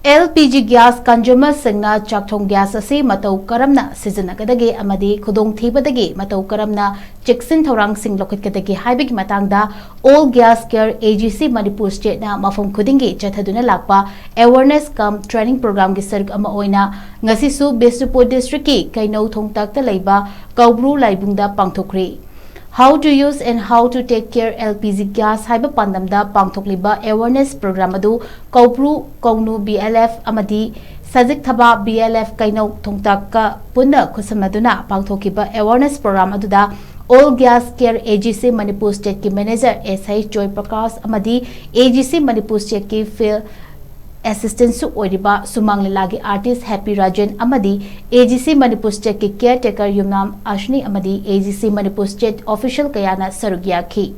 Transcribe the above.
LPG gas consumer Shingna Chakthong gas asi Matou Karamna Sijinnagadage Amadi Khudong Thigadabadagi Matou Karamna CHECKSIN THOURANG SING LOUKHATKADAGE HAIBAGI MATANGDA All Gas Care AGC Manipur State na MAPHAM KHUDING CHATHADUNA LAKPA Awareness Cum Training Program gi SARUK ama OINA ngasisu BISHNUPUR District ki KEINOU THONGTHAK ta LEIBA KOUBRU LAIBUNG da PANGTHOKHRE. How to use and how to take care LPG gas haiba pandamda pangthokliba awareness program adu KOUBRU KOINOU BLF Amadi Sajik Thaba BLF KEINOU THONGTHAK ka punna khusamaduna pangthokiba awareness program aduda All Gas Care AGC Manipur State ki manager SI Joy Prakash Amadi AGC Manipur State ki field assistant su oiriba sumang lagi artist Happy Rajan Amadi AGC Manipur State ki caretaker Yumnam Ashni Amadi AGC Manipur State official kayana sarugya ki